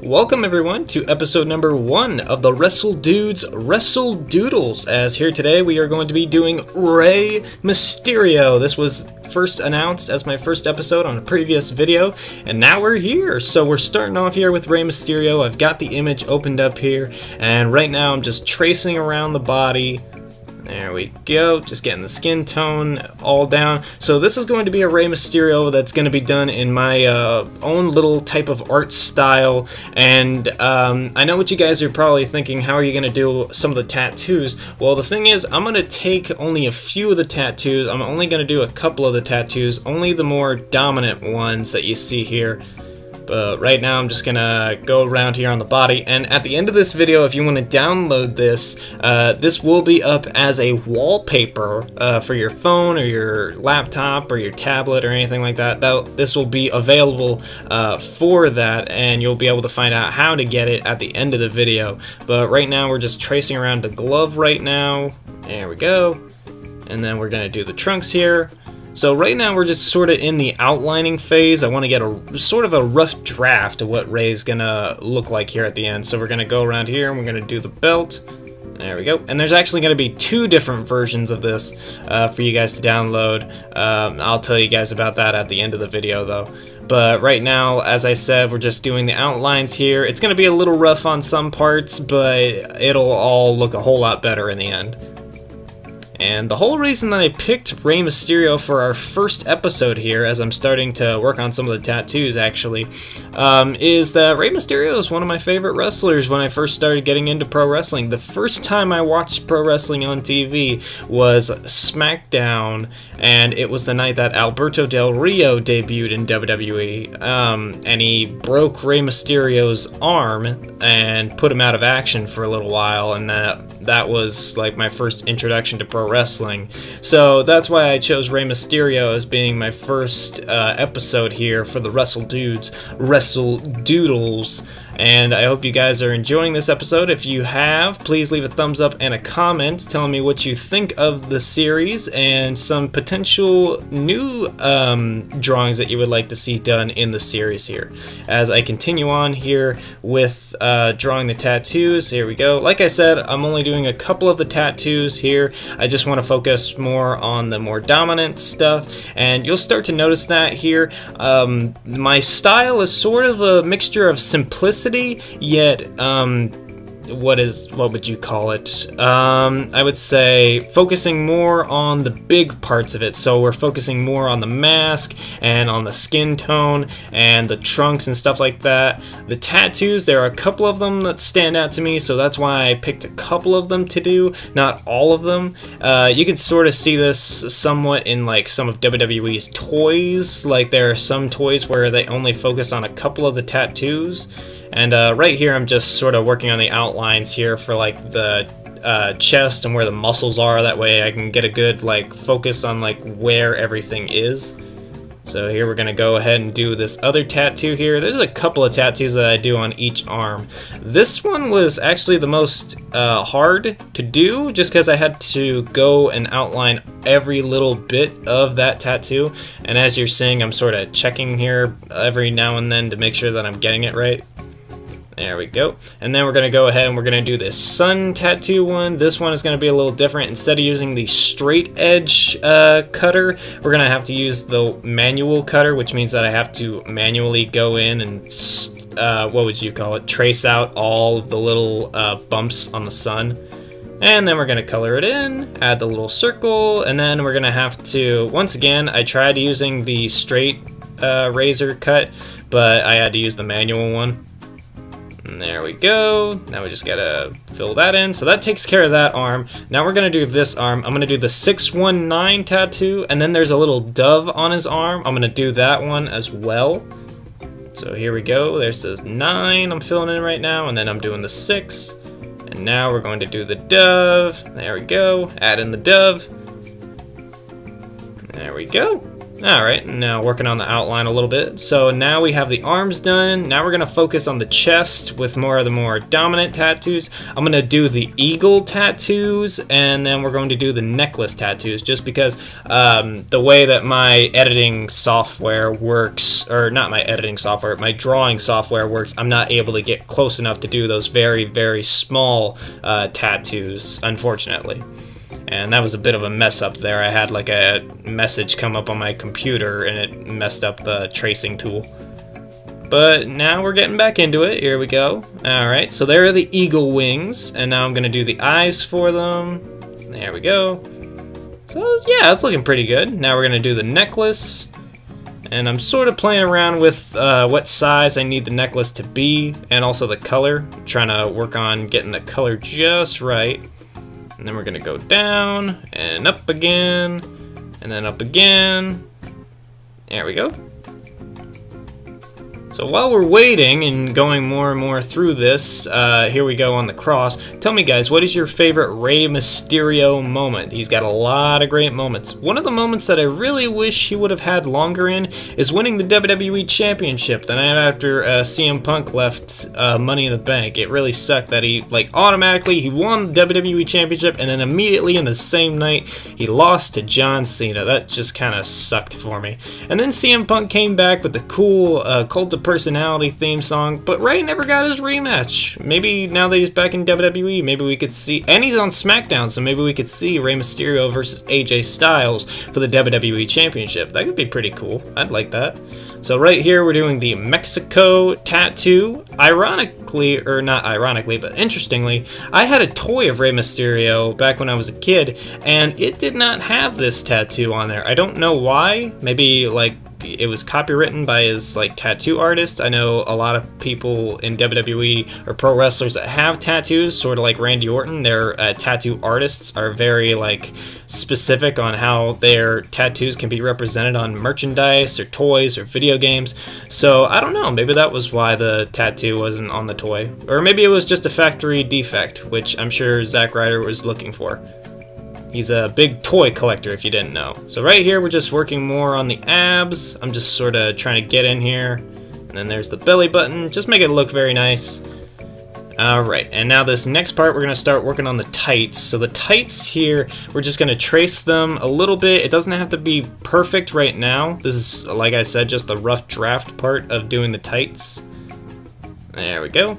Welcome everyone to episode number 1 of the Wrestle Dudes Wrestle Doodles, as here today we are going to be doing Rey Mysterio. This was first announced as my first episode on a previous video, and now we're here. So we're starting off here with Rey Mysterio. I've got the image opened up here, and right now I'm just tracing around the body. There we go, just getting the skin tone all down. So this is going to be a Rey Mysterio that's going to be done in my own little type of art style. And I know what you guys are probably thinking, how are you going to do some of the tattoos? Well, the thing is, I'm going to take only a few of the tattoos. I'm only going to do a couple of the tattoos, only the more dominant ones that you see here. But right now I'm just gonna go around here on the body, and at the end of this video, if you want to download this, this will be up as a wallpaper for your phone or your laptop or your tablet or anything like that. This will be available for that, and you'll be able to find out how to get it at the end of the video. But right now we're just tracing around the glove right now. There we go. And then we're gonna do the trunks here. So right now we're just sort of in the outlining phase. I want to get a sort of a rough draft of what Rey's gonna look like here at the end. So we're gonna go around here and we're gonna do the belt. There we go. And there's actually gonna be 2 different versions of this for you guys to download. I'll tell you guys about that at the end of the video though. But right now, as I said, we're just doing the outlines here. It's gonna be a little rough on some parts, but it'll all look a whole lot better in the end. And the whole reason that I picked Rey Mysterio for our first episode here, as I'm starting to work on some of the tattoos actually, is that Rey Mysterio is one of my favorite wrestlers when I first started getting into pro wrestling. The first time I watched pro wrestling on TV was SmackDown, and it was the night that Alberto Del Rio debuted in WWE, and he broke Rey Mysterio's arm and put him out of action for a little while, and that was like my first introduction to pro wrestling. So that's why I chose Rey Mysterio as being my first episode here for the Wrestle Dudes Wrestle Doodles. And I hope you guys are enjoying this episode. If you have, please leave a thumbs up and a comment telling me what you think of the series and some potential new drawings that you would like to see done in the series here. As I continue on here with drawing the tattoos, here we go. Like I said, I'm only doing a couple of the tattoos here. I just want to focus more on the more dominant stuff, and you'll start to notice that here. My style is sort of a mixture of simplicity, yet what would you call it? I would say focusing more on the big parts of it. So we're focusing more on the mask and on the skin tone and the trunks and stuff like that. The tattoos, there are a couple of them that stand out to me, so that's why I picked a couple of them to do, not all of them. You can sort of see this somewhat in like some of WWE's toys. Like there are some toys where they only focus on a couple of the tattoos. And right here I'm just sort of working on the outlines here for like the chest and where the muscles are. That way I can get a good like focus on like where everything is. So here we're gonna go ahead and do this other tattoo here. There's a couple of tattoos that I do on each arm. This one was actually the most hard to do, just because I had to go and outline every little bit of that tattoo. And as you're seeing, I'm sort of checking here every now and then to make sure that I'm getting it right. There we go. And then we're going to go ahead and we're going to do this sun tattoo one. This one is going to be a little different. Instead of using the straight edge cutter, we're going to have to use the manual cutter, which means that I have to manually go in and, what would you call it, trace out all of the little bumps on the sun. And then we're going to color it in, add the little circle, and then we're going to have to, once again, I tried using the straight razor cut, but I had to use the manual one. And there we go. Now we just gotta fill that in. So that takes care of that arm. Now we're gonna do this arm. I'm gonna do the 619 tattoo, and then there's a little dove on his arm. I'm gonna do that one as well. So here we go. There's the 9 I'm filling in right now, and then I'm doing the 6. And now we're going to do the dove. There we go. Add in the dove. There we go. Alright, now working on the outline a little bit. So now we have the arms done. Now we're going to focus on the chest with more of the more dominant tattoos. I'm going to do the eagle tattoos, and then we're going to do the necklace tattoos, just because the way that my editing software works, or not my editing software, my drawing software works, I'm not able to get close enough to do those very, very small tattoos, unfortunately. And that was a bit of a mess up there. I had like a message come up on my computer and it messed up the tracing tool. But now we're getting back into it. Here we go. Alright, so there are the eagle wings. And now I'm going to do the eyes for them. There we go. So yeah, it's looking pretty good. Now we're going to do the necklace. And I'm sort of playing around with what size I need the necklace to be. And also the color. I'm trying to work on getting the color just right. And then we're going to go down, and up again, and then up again. There we go. So while we're waiting and going more and more through this, here we go on the cross. Tell me guys, what is your favorite Rey Mysterio moment? He's got a lot of great moments. One of the moments that I really wish he would have had longer in is winning the WWE Championship the night after CM Punk left Money in the Bank. It really sucked that he, like, automatically, he won the WWE Championship, and then immediately in the same night, he lost to John Cena. That just kind of sucked for me. And then CM Punk came back with the cool Cult of Personality theme song, but Rey never got his rematch. Maybe now that he's back in WWE, maybe we could see, and he's on SmackDown, so maybe we could see Rey Mysterio versus AJ Styles for the WWE Championship. That could be pretty cool. I'd like that. So right here we're doing the Mexico tattoo. Ironically, or not ironically, but interestingly, I had a toy of Rey Mysterio back when I was a kid, and it did not have this tattoo on there. I don't know why. Maybe like it was copywritten by his like tattoo artist. I know a lot of people in WWE or pro wrestlers that have tattoos, sort of like Randy Orton. Their tattoo artists are very like specific on how their tattoos can be represented on merchandise or toys or video games. So I don't know, maybe that was why the tattoo wasn't on the toy, or maybe it was just a factory defect, which I'm sure Zack Ryder was looking for. He's a big toy collector, if you didn't know. So right here, we're just working more on the abs. I'm just sort of trying to get in here. And then there's the belly button. Just make it look very nice. Alright, and now this next part, we're going to start working on the tights. So the tights here, we're just going to trace them a little bit. It doesn't have to be perfect right now. This is, like I said, just the rough draft part of doing the tights. There we go.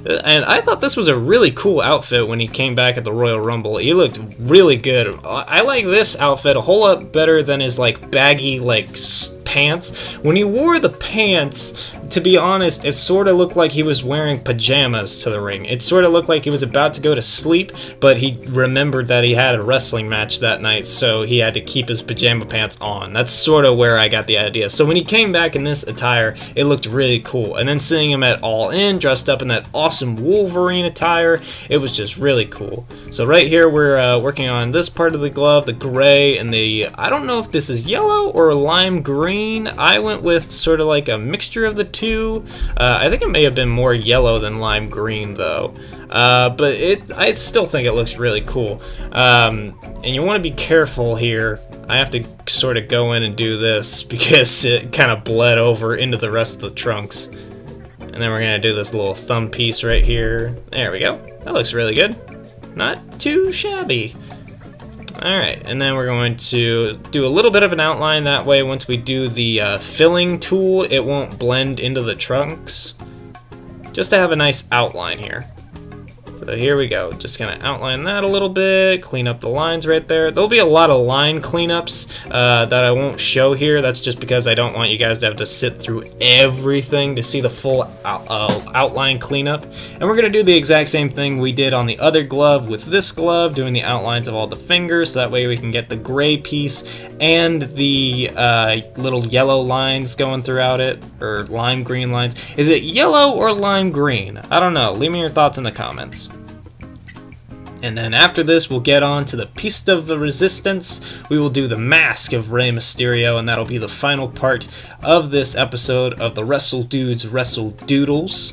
And I thought this was a really cool outfit when he came back at the Royal Rumble. He looked really good. I like this outfit a whole lot better than his like baggy like pants. When he wore the pants, to be honest, it sort of looked like he was wearing pajamas to the ring. It sort of looked like he was about to go to sleep, but he remembered that he had a wrestling match that night, so he had to keep his pajama pants on. That's sort of where I got the idea. So when he came back in this attire, it looked really cool. And then seeing him at All In, dressed up in that awesome Wolverine attire, it was just really cool. So right here, we're working on this part of the glove, the gray, and the, I don't know if this is yellow or lime green. I went with sort of like a mixture of the two. I think it may have been more yellow than lime green though. But I still think it looks really cool. And you want to be careful here. I have to sort of go in and do this because it kind of bled over into the rest of the trunks. And then we're going to do this little thumb piece right here. There we go. That looks really good. Not too shabby. Alright, and then we're going to do a little bit of an outline. That way, once we do the filling tool, it won't blend into the trunks. Just to have a nice outline here. So here we go. Just gonna outline that a little bit, clean up the lines right there. There'll be a lot of line cleanups that I won't show here. That's just because I don't want you guys to have to sit through everything to see the full outline cleanup. And we're gonna do the exact same thing we did on the other glove with this glove, doing the outlines of all the fingers, so that way we can get the gray piece and the little yellow lines going throughout it, or lime green lines. Is it yellow or lime green? I don't know. Leave me your thoughts in the comments. And then after this, we'll get on to the piece of the resistance. We will do the mask of Rey Mysterio, and that'll be the final part of this episode of the Wrestle Dudes, Wrestle Doodles.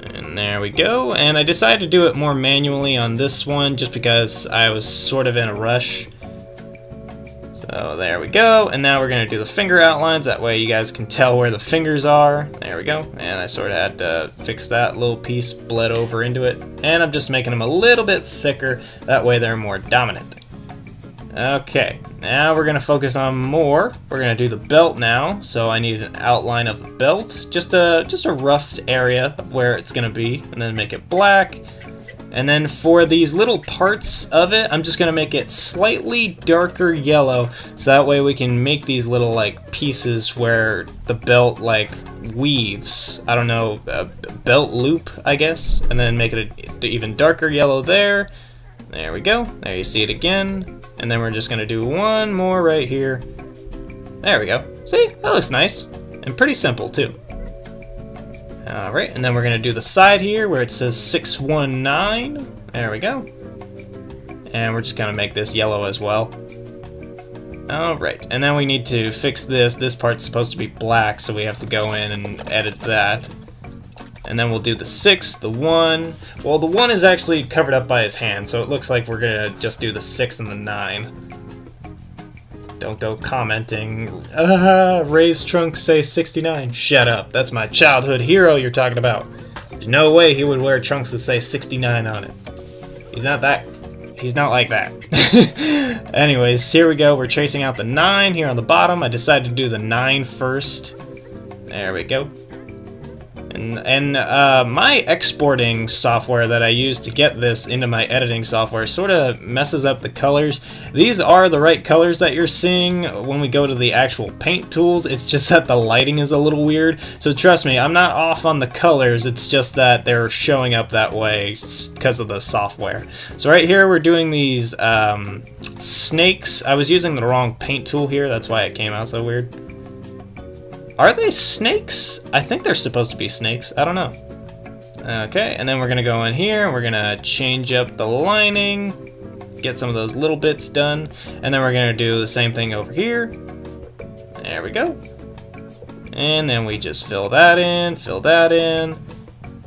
And there we go. And I decided to do it more manually on this one, just because I was sort of in a rush. So So there we go, and now we're going to do the finger outlines, that way you guys can tell where the fingers are. There we go, and I sort of had to fix that little piece, bled over into it, and I'm just making them a little bit thicker, that way they're more dominant. Okay, now we're going to focus on more. We're going to do the belt now, so I need an outline of the belt, just a rough area of where it's going to be, and then make it black. And then for these little parts of it, I'm just going to make it slightly darker yellow, so that way we can make these little like pieces where the belt like weaves. I don't know, a belt loop, I guess. And then make it an even darker yellow there. There we go. There you see it again. And then we're just going to do one more right here. There we go. See? That looks nice. And pretty simple too. Alright, and then we're going to do the side here where it says 619. There we go. And we're just going to make this yellow as well. Alright, and then we need to fix this. This part's supposed to be black, so we have to go in and edit that. And then we'll do the 6, the 1. Well, the 1 is actually covered up by his hand, so it looks like we're going to just do the 6 and the 9. Don't go commenting, Rey's trunks say 69. Shut up, that's my childhood hero you're talking about. There's no way he would wear trunks that say 69 on it. He's not like that. Anyways, here we go, we're tracing out the 9 here on the bottom. I decided to do the 9 first. There we go. And my exporting software that I use to get this into my editing software sort of messes up the colors. These are the right colors that you're seeing when we go to the actual paint tools. It's just that the lighting is a little weird. So trust me, I'm not off on the colors. It's just that they're showing up that way because of the software. So right here we're doing these snakes. I was using the wrong paint tool here. That's why it came out so weird. Are they snakes? I think they're supposed to be snakes. I don't know. Okay, and then we're gonna go in here and we're gonna change up the lining, get some of those little bits done, and then we're gonna do the same thing over here. There we go. And then we just fill that in,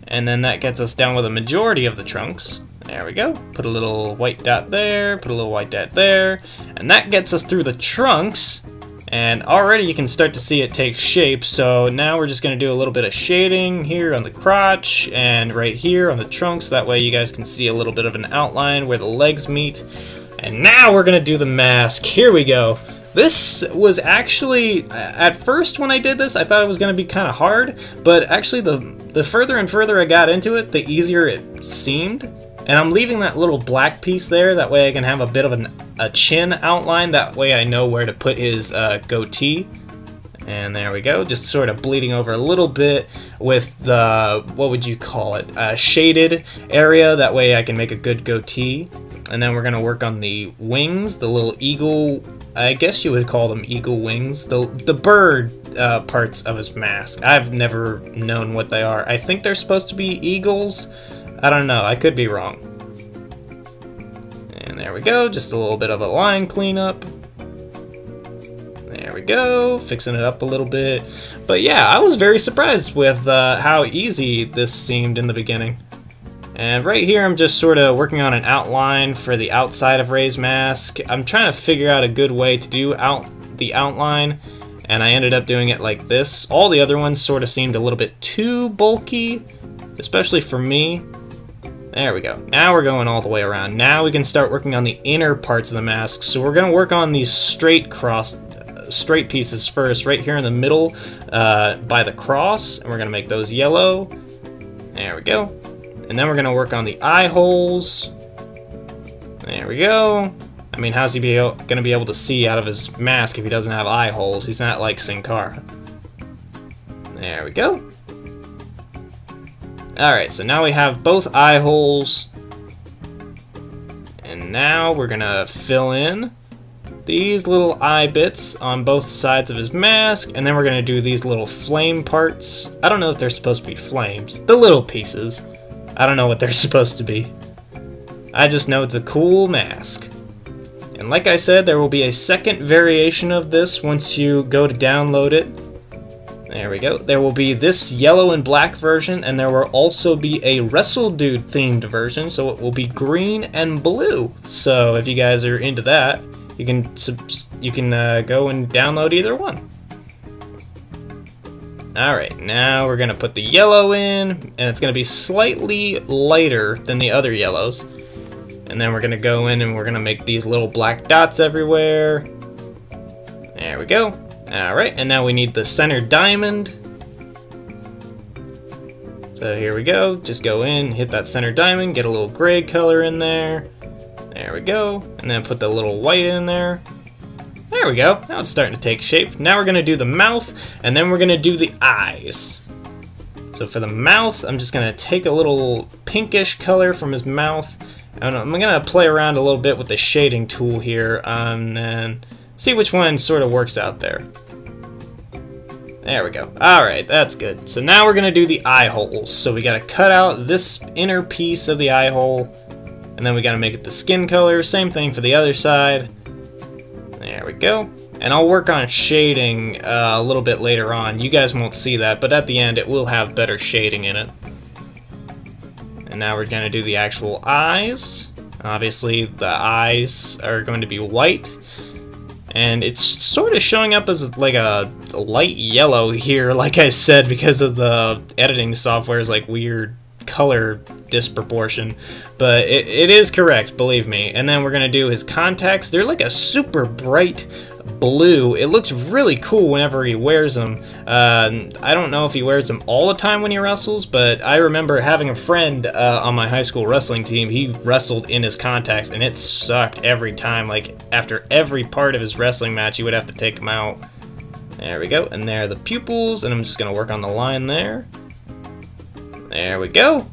and then that gets us down with a majority of the trunks. There we go. Put a little white dot there, put a little white dot there, and that gets us through the trunks. And already you can start to see it take shape, so now we're just going to do a little bit of shading here on the crotch and right here on the trunk, so that way you guys can see a little bit of an outline where the legs meet. And now we're going to do the mask. Here we go. This was actually, at first when I did this, I thought it was going to be kind of hard, but actually the further and further I got into it, the easier it seemed. And I'm leaving that little black piece there, that way I can have a bit of a chin outline, that way I know where to put his goatee. And there we go, just sort of bleeding over a little bit with the, what would you call it, shaded area, that way I can make a good goatee. And then we're going to work on the wings, the little eagle, I guess you would call them eagle wings, the bird parts of his mask. I've never known what they are. I think they're supposed to be eagles. I don't know, I could be wrong. And there we go, just a little bit of a line cleanup. There we go, fixing it up a little bit. But yeah, I was very surprised with how easy this seemed in the beginning. And right here I'm just sort of working on an outline for the outside of Rey's mask. I'm trying to figure out a good way to do the outline, and I ended up doing it like this. All the other ones sort of seemed a little bit too bulky, especially for me. There we go. Now we're going all the way around. Now we can start working on the inner parts of the mask. So we're going to work on these straight pieces first, right here in the middle by the cross, and we're going to make those yellow. There we go. And then we're going to work on the eye holes. There we go. I mean, how's he going to be able to see out of his mask if he doesn't have eye holes? He's not like Sin Cara. There we go. Alright, so now we have both eye holes. And now we're gonna fill in these little eye bits on both sides of his mask, and then we're gonna do these little flame parts. I don't know if they're supposed to be flames. The little pieces. I don't know what they're supposed to be. I just know it's a cool mask. And like I said, there will be a second variation of this once you go to download it. There we go. There will be this yellow and black version, and there will also be a Wrestle Dude themed version, so it will be green and blue. So if you guys are into that, you can go and download either one. Alright, now we're going to put the yellow in, and it's going to be slightly lighter than the other yellows. And then we're going to go in and we're going to make these little black dots everywhere. There we go. Alright, and now we need the center diamond. So here we go, just go in, hit that center diamond, get a little gray color in there. There we go, and then put the little white in there. There we go, now it's starting to take shape. Now we're gonna do the mouth, and then we're gonna do the eyes. So for the mouth, I'm just gonna take a little pinkish color from his mouth, and I'm gonna play around a little bit with the shading tool here, and then see which one sort of works out there. There we go. Alright, that's good. So now we're gonna do the eye holes. So we gotta cut out this inner piece of the eye hole, and then we gotta make it the skin color. Same thing for the other side. There we go. And I'll work on shading a little bit later on. You guys won't see that, but at the end it will have better shading in it. And now we're gonna do the actual eyes. Obviously the eyes are going to be white. And it's sort of showing up as like a light yellow here, like I said, because of the editing software's like weird color disproportion. But it is correct, believe me. And then we're going to do his contacts. They're like a super bright blue. It looks really cool whenever he wears them. I don't know if he wears them all the time when he wrestles, but I remember having a friend on my high school wrestling team. He wrestled in his contacts, and it sucked every time. Like, after every part of his wrestling match, he would have to take them out. There we go, and there are the pupils, and I'm just going to work on the line there. There we go.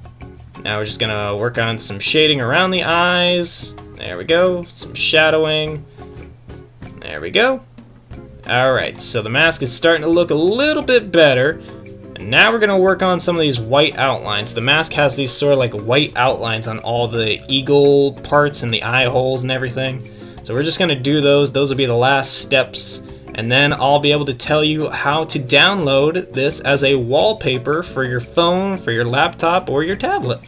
Now we're just going to work on some shading around the eyes. There we go, some shadowing. There we go. Alright, so the mask is starting to look a little bit better. And now we're going to work on some of these white outlines. The mask has these sort of like white outlines on all the eagle parts and the eye holes and everything. So we're just going to do those. Those will be the last steps. And then I'll be able to tell you how to download this as a wallpaper for your phone, for your laptop, or your tablet.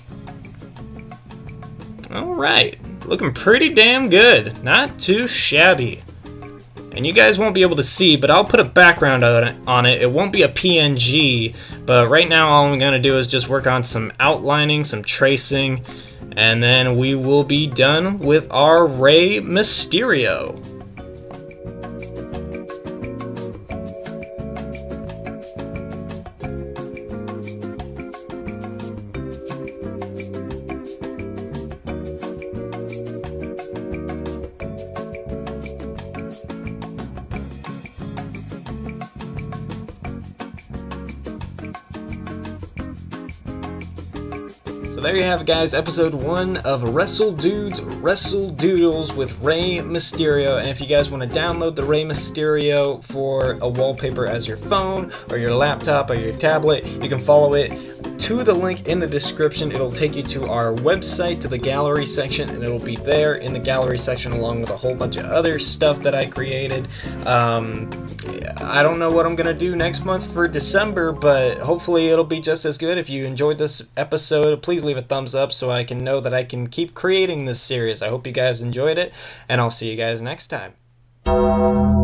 Alright, looking pretty damn good. Not too shabby. And you guys won't be able to see, but I'll put a background on it. It won't be a PNG, but right now all I'm going to do is just work on some outlining, some tracing, and then we will be done with our Rey Mysterio. So there you have it, guys, episode 1 of Wrestle Dudes, Wrestle Doodles with Rey Mysterio. And if you guys want to download the Rey Mysterio for a wallpaper as your phone or your laptop or your tablet, you can follow it to the link in the description. It'll take you to our website, to the gallery section, and it'll be there in the gallery section along with a whole bunch of other stuff that I created. I don't know what I'm gonna do next month for December, but hopefully it'll be just as good. If you enjoyed this episode, please leave a thumbs up so I can know that I can keep creating this series. I hope you guys enjoyed it, and I'll see you guys next time.